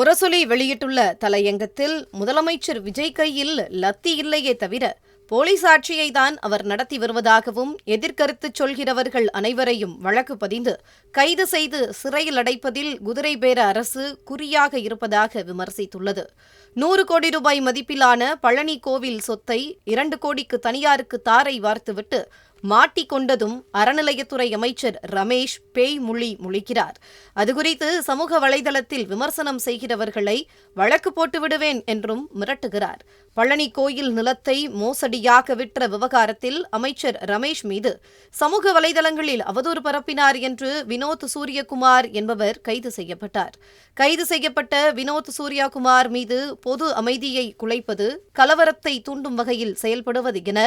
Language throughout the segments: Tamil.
முரசொலி வெளியிட்டுள்ள தலையங்கத்தில் முதலமைச்சர் விஜய் கையில் லத்தி இல்லையே தவிர போலீஸ் ஆட்சியை தான் அவர் நடத்தி வருவதாகவும் எதிர்கருத்து சொல்கிறவர்கள் அனைவரையும் வழக்கு பதிந்து கைது செய்து சிறையில் அடைப்பதில் குதிரை பேர அரசு குறியாக இருப்பதாக விமர்சித்துள்ளது. 100 கோடி ரூபாய் மதிப்பிலான பழனி கோவில் சொத்தை 2 கோடிக்கு தனியாருக்கு தாரை வார்த்துவிட்டு மாட்டிக்கொண்டதும் அறநிலையத்துறை அமைச்சர் ரமேஷ் பேய் மொழி முழிக்கிறார். அதுகுறித்து சமூக வலைதளத்தில் விமர்சனம் செய்கிறவர்களை வழக்கு போட்டு விடுவேன் என்றும் மிரட்டுகிறார். பழனி கோயில் நிலத்தை மோசடியாக விற்ற விவகாரத்தில் அமைச்சர் ரமேஷ் மீது சமூக வலைதளங்களில் அவதூறு பரப்பினார் என்று வினோத் சூரியகுமார் என்பவர் கைது செய்யப்பட்டார். கைது செய்யப்பட்ட வினோத் சூரியகுமார் மீது பொது அமைதியை குலைப்பது, கலவரத்தை தூண்டும் வகையில் செயல்படுவது என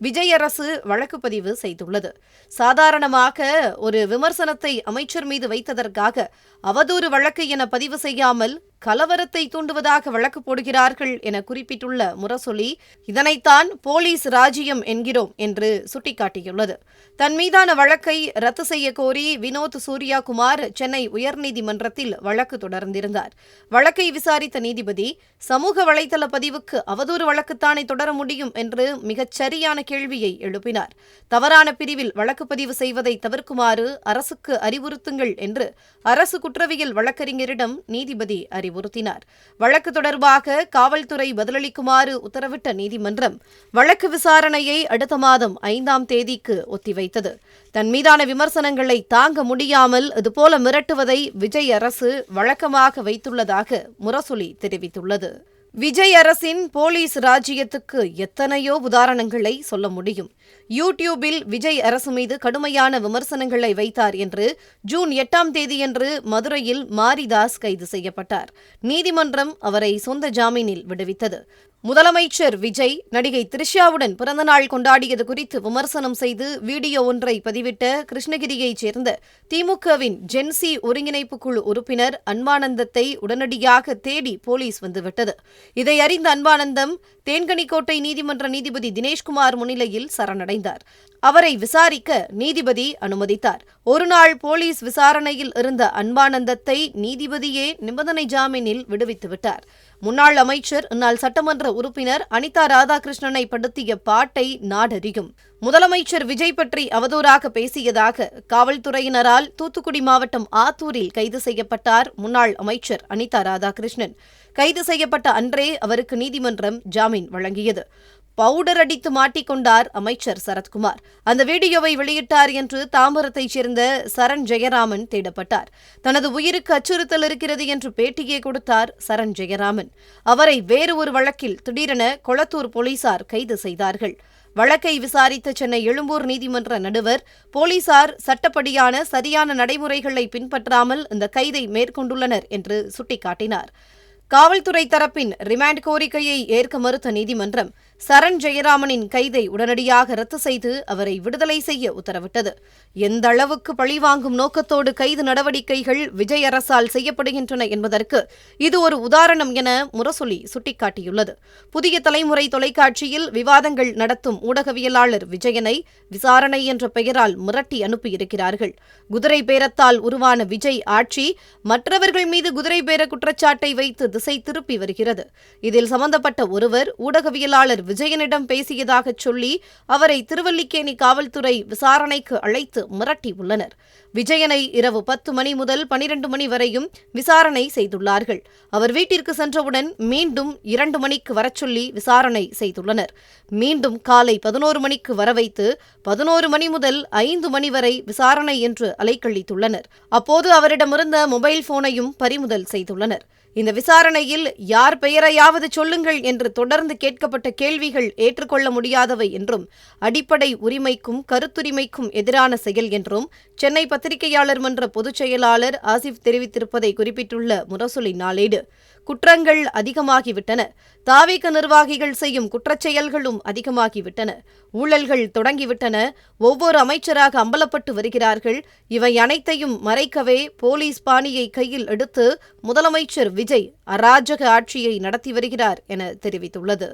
விஜய் அரசு வழக்கு பதிவு செய்துள்ளது. சாதாரணமாக ஒரு விமர்சனத்தை அமைச்சர் மீது வைத்ததற்காக அவதூறு வழக்கு என பதிவு செய்யாமல் கலவரத்தை தூண்டுவதாக வழக்கு போடுகிறார்கள் என குறிப்பிட்டுள்ள முரசொலி, இதனைத்தான் போலீஸ் ராஜ்யம் என்கிறோம் என்று சுட்டிக்காட்டியுள்ளது. தன் மீதான வழக்கை ரத்து செய்ய கோரி வினோத் சூரியகுமார் சென்னை உயர்நீதிமன்றத்தில் வழக்கு தொடர்ந்திருந்தார். வழக்கை விசாரித்த நீதிபதி, சமூக வலைதள பதிவுக்கு அவதூறு வழக்குத்தானே தொடர முடியும் என்று மிகச் சரியான கேள்வியை எழுப்பினார். தவறான பிரிவில் வழக்கு பதிவு செய்வதை தவிர்க்குமாறு அரசுக்கு அறிவுறுத்துங்கள் என்று அரசு குற்றவியல் வழக்கறிஞரிடம் நீதிபதி அறிவுறுத்தினார். வழக்கு தொடர்பாக காவல்துறை பதிலளிக்குமாறு உத்தரவிட்ட நீதிமன்றம் வழக்கு விசாரணையை அடுத்த மாதம் 5ஆம் தேதிக்கு ஒத்திவைத்தது. தன் மீதான விமர்சனங்களை தாங்க முடியாமல் இதுபோல மிரட்டுவதை விஜய் அரசு வழக்கமாக வைத்துள்ளதாக முரசொலி தெரிவித்துள்ளது. விஜய் அரசின் போலீஸ் ராஜ்யத்துக்கு எத்தனையோ உதாரணங்களை சொல்ல முடியும். யூடியூபில் விஜய் அரசு மீது கடுமையான விமர்சனங்களை வைத்தார் என்று ஜூன் 8ஆம் தேதியன்று மதுரையில் மாரிதாஸ் கைது செய்யப்பட்டார். நீதிமன்றம் அவரை சொந்த ஜாமீனில் விடுவித்தது. முதலமைச்சர் விஜய் நடிகை த்ரிஷாவுடன் பிறந்தநாள் கொண்டாடியது குறித்து விமர்சனம் செய்து வீடியோ ஒன்றை பதிவிட்ட கிருஷ்ணகிரியைச் சேர்ந்த திமுகவின் ஜென்சி ஒருங்கிணைப்பு குழு உறுப்பினர் அன்பானந்தத்தை உடனடியாக தேடி போலீஸ் வந்துவிட்டது. இதை அறிந்த அன்பானந்தம் தேன்கனிக்கோட்டை நீதிமன்ற நீதிபதி தினேஷ்குமார் முன்னிலையில் சரணடைந்தார். அவரை விசாரிக்க நீதிபதி அனுமதித்தார். ஒருநாள் போலீஸ் விசாரணையில் இருந்த அன்பானந்தத்தை நீதிபதியே நிபந்தனை ஜாமீனில் விடுவித்துவிட்டார். முன்னாள் அமைச்சர், முன்னாள் சட்டமன்ற உறுப்பினர் அனிதா ராதாகிருஷ்ணனை படுத்திய பாட்டை நாடறியும். முதலமைச்சர் விஜய் பற்றி அவதூறாக பேசியதாக காவல்துறையினரால் தூத்துக்குடி மாவட்டம் ஆத்தூரில் கைது செய்யப்பட்டார் முன்னாள் அமைச்சர் அனிதா ராதாகிருஷ்ணன். கைது செய்யப்பட்ட அன்றே அவருக்கு நீதிமன்றம் ஜாமீன் வழங்கியது. பவுடர் அடித்து மாட்டிக்கொண்டார் அமைச்சர் சரத்குமார். அந்த வீடியோவை வெளியிட்டார் என்று தாம்பரத்தைச் சேர்ந்த சரண் ஜெயராமன் தேடப்பட்டார். தனது உயிருக்கு அச்சுறுத்தல் இருக்கிறது என்று பேட்டியே கொடுத்தார் சரண் ஜெயராமன். அவரை வேறு ஒரு வழக்கில் திடீரென கொளத்தூர் போலீசார் கைது செய்தார்கள். வழக்கை விசாரித்த சென்னை எழும்பூர் நீதிமன்ற நடுவர், போலீசார் சட்டப்படியான சரியான நடைமுறைகளை பின்பற்றாமல் இந்த கைதை மேற்கொண்டுள்ளனர் என்று சுட்டிக்காட்டினார். காவல்துறை தரப்பின் ரிமாண்ட் கோரிக்கையை ஏற்க மறுத்த நீதிமன்றம் சரண் ஜெயராமனின் கைதை உடனடியாக ரத்து செய்து அவரை விடுதலை செய்ய உத்தரவிட்டது. எந்த அளவுக்கு பழிவாங்கும் நோக்கத்தோடு கைது நடவடிக்கைகள் விஜய் அரசால் செய்யப்படுகின்றன என்பதற்கு இது ஒரு உதாரணம் என முரசொலி சுட்டிக்காட்டியுள்ளது. புதிய தலைமுறை தொலைக்காட்சியில் விவாதங்கள் நடத்தும் ஊடகவியலாளர் விஜயனை விசாரணை என்ற பெயரால் மிரட்டி அனுப்பியிருக்கிறார்கள். குதிரை பேரத்தால் உருவான விஜய் ஆட்சி மற்றவர்கள் மீது குதிரை பேர குற்றச்சாட்டை வைத்து திசை திருப்பி வருகிறது. இதில் சம்பந்தப்பட்ட ஒருவர் ஊடகவியலாளர் விஜயனிடம் பேசியதாக சொல்லி அவரை திருவல்லிக்கேணி காவல்துறை விசாரணைக்கு அழைத்து மிரட்டியுள்ளனர். விஜயனை இரவு 10 மணி முதல் 12 மணி வரையும் விசாரணை செய்துள்ளார்கள். அவர் வீட்டிற்கு சென்றவுடன் மீண்டும் 2 மணிக்கு வரச்சொல்லி விசாரணை செய்துள்ளனர். மீண்டும் காலை 11 மணிக்கு வரவைத்து 11 மணி முதல் 5 மணி வரை விசாரணை என்று அலைக்கழித்துள்ளனர். அப்போது அவரிடமிருந்த மொபைல் போனையும் பறிமுதல் செய்துள்ளனர். இந்த விசாரணையில் யார் பெயரையாவது சொல்லுங்கள் என்று தொடர்ந்து கேட்கப்பட்ட கேள்விகள் ஏற்றுக்கொள்ள முடியாதவை என்றும் அடிப்படை உரிமைக்கும் கருத்துரிமைக்கும் எதிரான செயல் என்றும் சென்னை பத்திரிகையாளர் மன்ற பொதுச் செயலாளர் ஆசிப் தெரிவித்திருப்பதை குறிப்பிட்டுள்ள முரசொலி நாளேடு, குற்றங்கள் அதிகமாகிவிட்டன. தாவேக நிர்வாகிகள் செய்யும் குற்றச்செயல்களும் அதிகமாகிவிட்டன. ஊழல்கள் தொடங்கிவிட்டன. ஒவ்வொரு அமைச்சராக அம்பலப்பட்டு வருகிறார்கள். இவை அனைத்தையும் மறைக்கவே போலீஸ் பாணியை கையில் எடுத்து முதலமைச்சர் விஜய் அராஜக ஆட்சியை நடத்தி வருகிறார் என தெரிவித்துள்ளது.